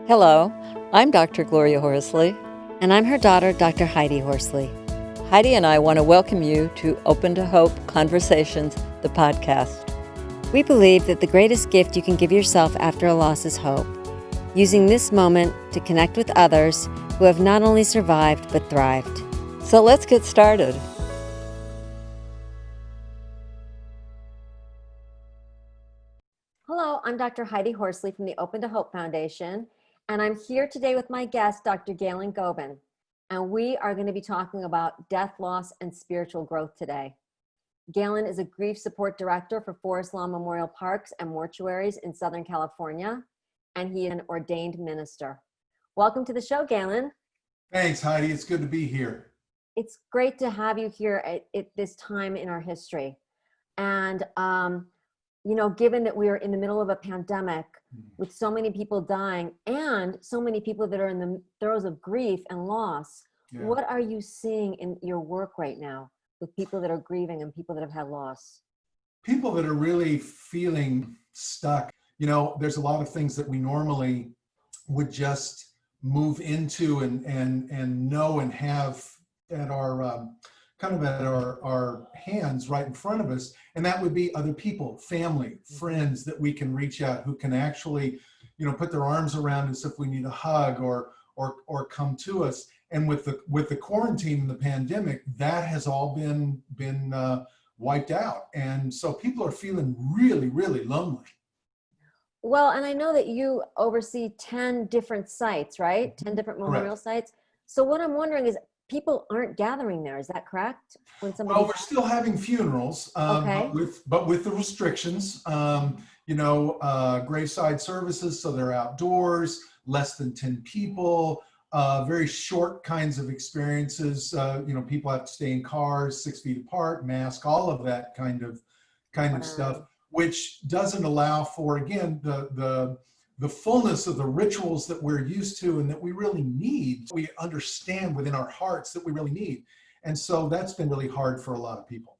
Hello, I'm Dr. Gloria Horsley. And I'm her daughter, Dr. Heidi Horsley. Heidi and I want to welcome you to Open to Hope Conversations, the podcast. We believe that the greatest gift you can give yourself after a loss is hope, using this moment to connect with others who have not only survived but thrived. So let's get started. Hello, I'm Dr. Heidi Horsley from the Open to Hope Foundation, and I'm here today with my guest, Dr. Galen Goben, and we are going to be talking about death, loss, and spiritual growth today. Galen is a grief support director for Forest Lawn Memorial Parks and Mortuaries in Southern California, and he is an ordained minister. Welcome to the show, Galen. Thanks, Heidi. It's good to be here. It's great to have you here at this time in our history. And, given that we are in the middle of a pandemic with so many people dying and so many people that are in the throes of grief and loss, What are you seeing in your work right now with people that are grieving and people that have had loss? People that are really feeling stuck. There's a lot of things that we normally would just move into and know and have at our our hands right in front of us. And that would be other people, family, friends that we can reach out, who can actually, put their arms around us if we need a hug or come to us. And with the quarantine and the pandemic, that has all been wiped out. And so people are feeling really, really lonely. Well, and I know that you oversee 10 different sites, right? 10 different memorial sites. So what I'm wondering is, people aren't gathering there. Is that correct? Well, we're still having funerals, okay. but with the restrictions, graveside services, so they're outdoors, less than 10 people, very short kinds of experiences. People have to stay in cars 6 feet apart, mask, all of that kind of stuff, which doesn't allow for, again, the fullness of the rituals that we're used to and that we really need. We understand within our hearts that we really need. And so that's been really hard for a lot of people.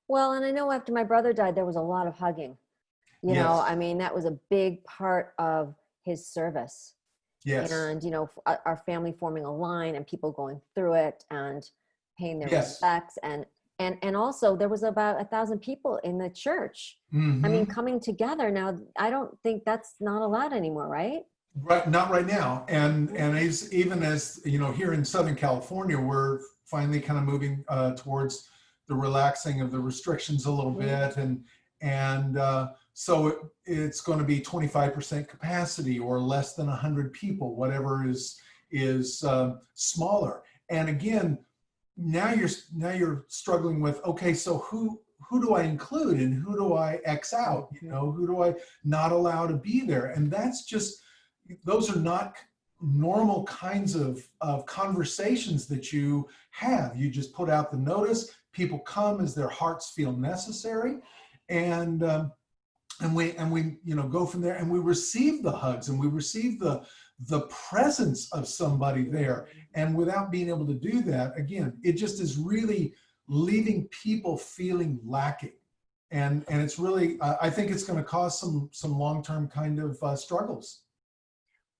Well, and I know after my brother died, there was a lot of hugging. That was a big part of his service. Yes. And, our family forming a line and people going through it and paying their respects. And also there was about 1,000 people in the church. Mm-hmm. Coming together. Now, I don't think that's not allowed anymore, right? Right, not right now. And even as here in Southern California, we're finally kind of moving towards the relaxing of the restrictions a little bit, and so it's going to be 25% capacity or less than 100 people, whatever is smaller. And again, now you're struggling with, okay, so who do I include and who do I X out? Who do I not allow to be there? And those are not normal kinds of conversations that you have. You just put out the notice, people come as their hearts feel necessary, and we go from there, and we receive the hugs and we receive the presence of somebody there. And without being able to do that, again, it just is really leaving people feeling lacking. And it's really, I think it's going to cause some long-term kind of struggles.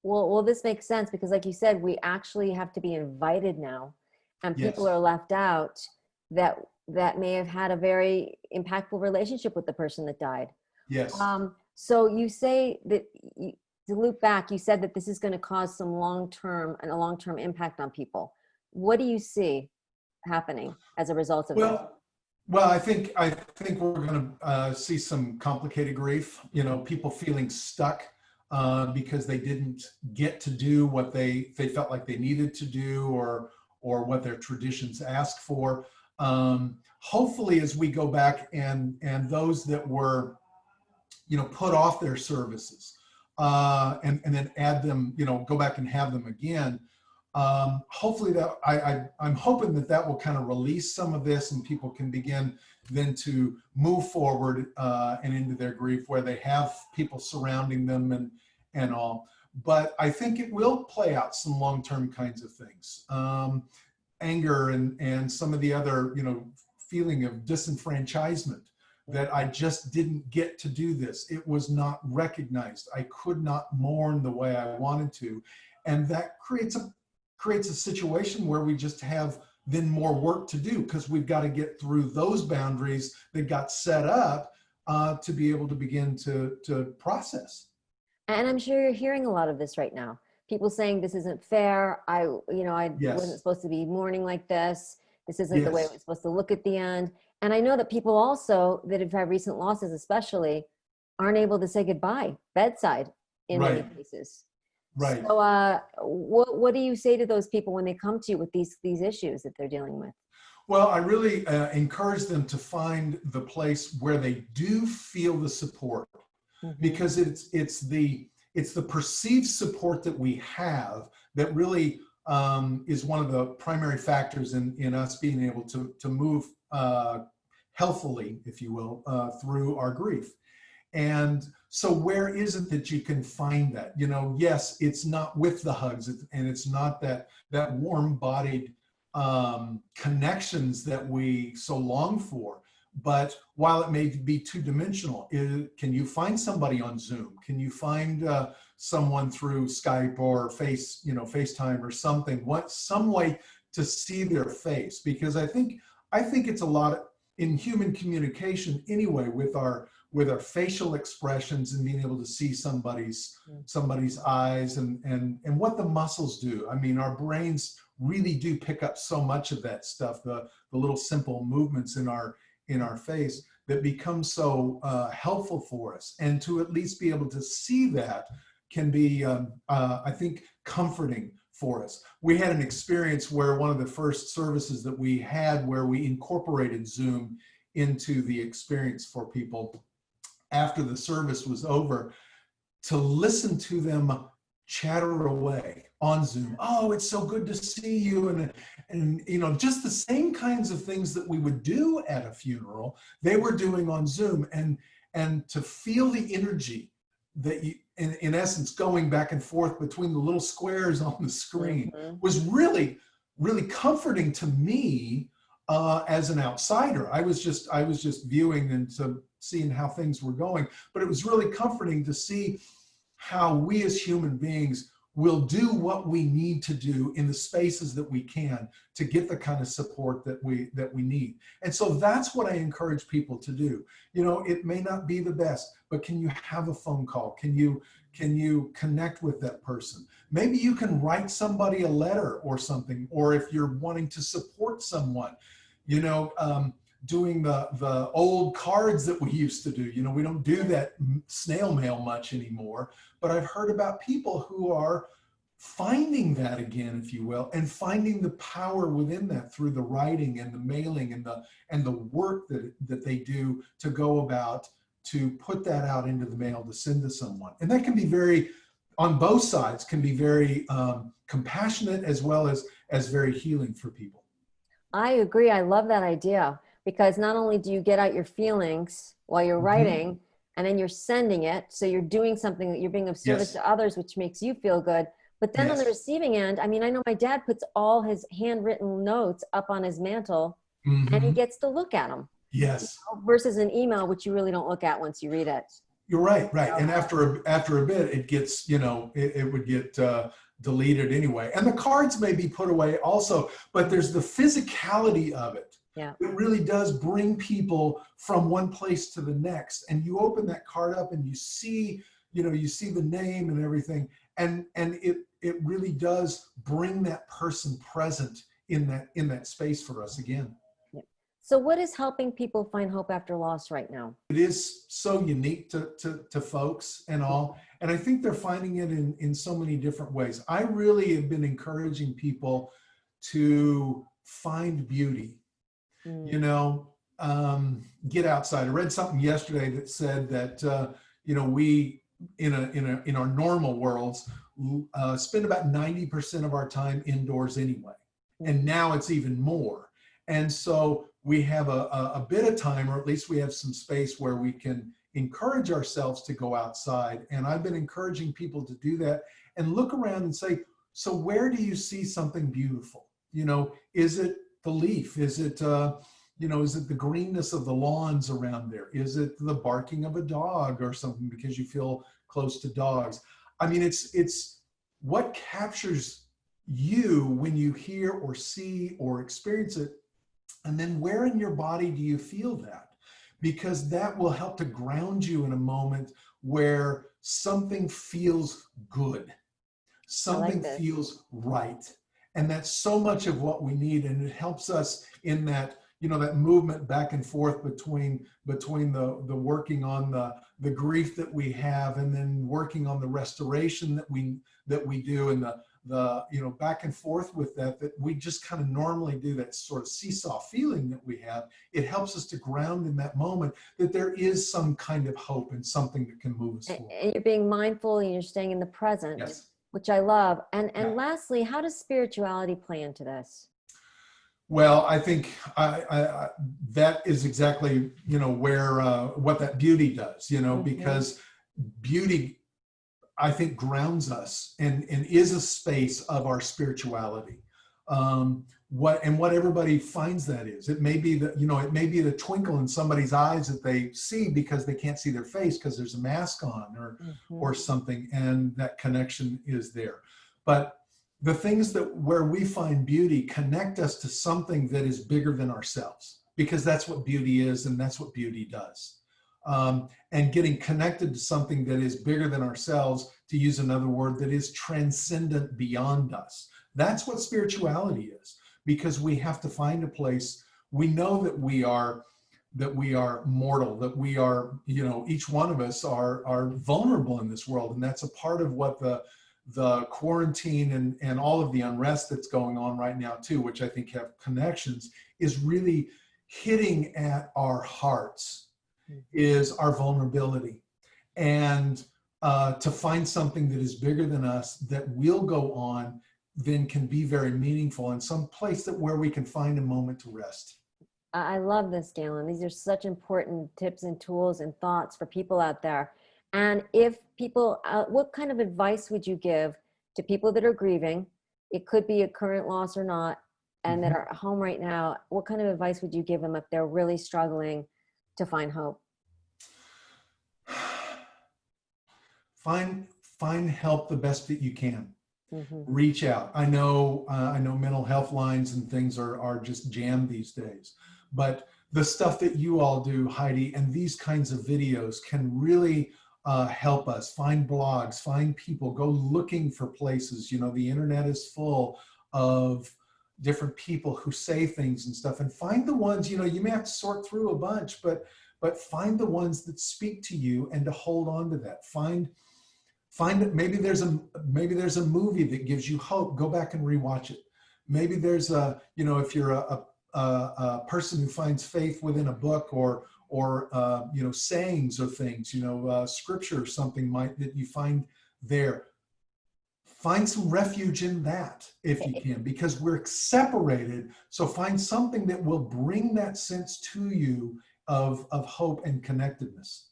Well, this makes sense because, like you said, we actually have to be invited now, and people are left out that may have had a very impactful relationship with the person that died. Yes. So you say that, to loop back, you said that this is going to cause some long-term impact on people. What do you see happening as a result of that? Well, I think we're going to see some complicated grief. People feeling stuck because they didn't get to do what they felt like they needed to do, or what their traditions asked for. Hopefully, as we go back and those that were, put off their services, and then add them, go back and have them again. Hopefully that I'm hoping that will kind of release some of this, and people can begin then to move forward and into their grief, where they have people surrounding them and all. But I think it will play out some long-term kinds of things, anger and some of the other feeling of disenfranchisement that I just didn't get to do this. It was not recognized. I could not mourn the way I wanted to. And that creates a situation where we just have then more work to do, because we've got to get through those boundaries that got set up to be able to begin to process. And I'm sure you're hearing a lot of this right now. People saying this isn't fair. I Yes. wasn't supposed to be mourning like this. This isn't the way it Yes. was supposed to look at the end. And I know that people also that have had recent losses, especially, aren't able to say goodbye bedside in many Right. cases. Right. So, what do you say to those people when they come to you with these issues that they're dealing with? Well, I really encourage them to find the place where they do feel the support, Mhm. because it's the perceived support that we have that really is one of the primary factors in us being able to move healthily, if you will, through our grief. And so where is it that you can find that? Yes, it's not with the hugs, and it's not that warm-bodied connections that we so long for. But while it may be two-dimensional, can you find somebody on Zoom? Can you find someone through Skype or FaceTime or something? Some way to see their face? Because I think it's a lot in human communication anyway, with our facial expressions and being able to see somebody's eyes and what the muscles do. I mean, our brains really do pick up so much of that stuff, the little simple movements in our face that become so helpful for us. And to at least be able to see that can be, I think, comforting for us. We had an experience where one of the first services that we had, where we incorporated Zoom into the experience for people after the service was over, to listen to them chatter away on Zoom. Oh, it's so good to see you. And just the same kinds of things that we would do at a funeral, they were doing on Zoom. And to feel the energy that you, in essence, going back and forth between the little squares on the screen was really, really comforting to me as an outsider. I was just viewing and seeing how things were going, but it was really comforting to see how we as human beings will do what we need to do in the spaces that we can to get the kind of support that we need. And so that's what I encourage people to do. It may not be the best, but can you have a phone call? Can you connect with that person? Maybe you can write somebody a letter or something, or if you're wanting to support someone, doing the old cards that we used to do. We don't do that snail mail much anymore, but I've heard about people who are finding that again, if you will, and finding the power within that through the writing and the mailing and the work that they do to go about to put that out into the mail to send to someone. And that can be very, on both sides, can be very compassionate as well as very healing for people. I agree. I love that idea, because not only do you get out your feelings while you're writing, and then you're sending it, so you're doing something that you're being of service to others, which makes you feel good. But then on the receiving end, I mean, I know my dad puts all his handwritten notes up on his mantle, and he gets to look at them. Yes. Versus an email, which you really don't look at once you read it. You're right. And after a bit, it gets, it would get deleted anyway. And the cards may be put away also, but there's the physicality of it. Yeah. It really does bring people from one place to the next. And you open that card up and you see the name and everything. And it really does bring that person present in that space for us again. So what is helping people find hope after loss right now? It is so unique to folks and all. And I think they're finding it in so many different ways. I really have been encouraging people to find beauty, get outside. I read something yesterday that said that, we in our normal worlds spend about 90% of our time indoors anyway. And now it's even more. And so we have a bit of time, or at least we have some space where we can encourage ourselves to go outside. And I've been encouraging people to do that and look around and say, so where do you see something beautiful? Is it the leaf? Is it, is it the greenness of the lawns around there? Is it the barking of a dog or something because you feel close to dogs? I mean, it's what captures you when you hear or see or experience it. And then where in your body do you feel that? Because that will help to ground you in a moment where something feels good, something feels right. And that's so much of what we need. And it helps us in that, that movement back and forth between the working on the grief that we have, and then working on the restoration that we do, and the back and forth with that we just kind of normally do, that sort of seesaw feeling that we have. It helps us to ground in that moment that there is some kind of hope and something that can move us forward. And you're being mindful and you're staying in the present, Yes. Which I love. And lastly, how does spirituality play into this? Well, I think I that is exactly, where what that beauty does, because beauty, I think, grounds us and is a space of our spirituality. What everybody finds that is, it may be the twinkle in somebody's eyes that they see because they can't see their face because there's a mask on or something, and that connection is there. But the things where we find beauty connect us to something that is bigger than ourselves, because that's what beauty is, and that's what beauty does. And getting connected to something that is bigger than ourselves, to use another word, that is transcendent beyond us. That's what spirituality is, because we have to find a place. We know that we are mortal, that we are, each one of us are vulnerable in this world. And that's a part of what the quarantine and all of the unrest that's going on right now too, which I think have connections, is really hitting at our hearts, is our vulnerability. And to find something that is bigger than us, that will go on, then can be very meaningful, and some place where we can find a moment to rest. I love this, Galen. These are such important tips and tools and thoughts for people out there. And if people, what kind of advice would you give to people that are grieving? It could be a current loss or not, and that are at home right now. What kind of advice would you give them if they're really struggling to find hope? Find help the best that you can. Reach out. I know mental health lines and things are just jammed these days, but the stuff that you all do, Heidi, and these kinds of videos can really help us. Find blogs, find people, go looking for places. The internet is full of different people who say things and stuff, and find the ones, you may have to sort through a bunch, but find the ones that speak to you, and to hold on to that. Find it. Maybe there's a movie that gives you hope. Go back and rewatch it. Maybe there's if you're a person who finds faith within a book or sayings or things, scripture or something that you find there. Find some refuge in that if you can, because we're separated. So find something that will bring that sense to you of hope and connectedness.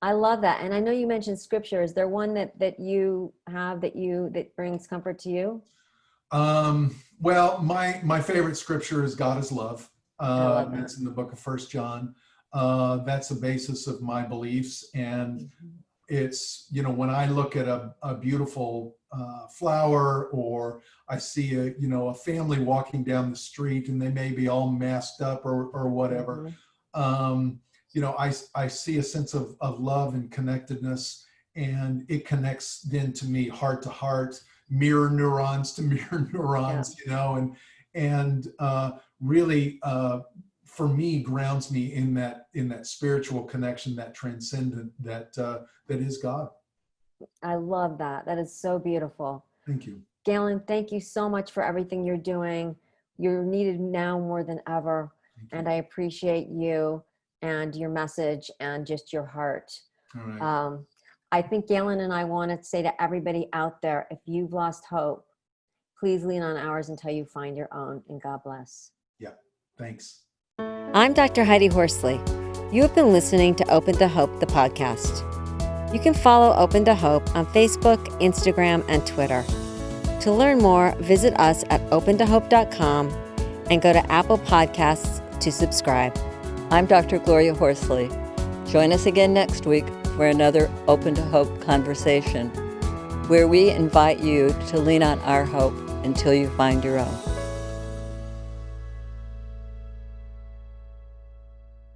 I love that. And I know you mentioned scripture. Is there one that you have that brings comfort to you? Well, my favorite scripture is God is love. It's in the book of 1 John. That's the basis of my beliefs. And it's, when I look at a beautiful flower, or I see a family walking down the street and they may be all masked up or whatever, I see a sense of love and connectedness, and it connects then to me heart to heart, mirror neurons to mirror neurons, and really for me grounds me in that spiritual connection, that transcendent, that is God. I love that. That is so beautiful. Thank you. Galen, thank you so much for everything you're doing. You're needed now more than ever. And I appreciate you and your message and just your heart. All right. I think Galen and I want to say to everybody out there, if you've lost hope, please lean on ours until you find your own, and God bless. Yeah, thanks. I'm Dr. Heidi Horsley. You have been listening to Open to Hope, the podcast. You can follow Open to Hope on Facebook, Instagram, and Twitter. To learn more, visit us at opentohope.com and go to Apple Podcasts to subscribe. I'm Dr. Gloria Horsley. Join us again next week for another Open to Hope conversation, where we invite you to lean on our hope until you find your own.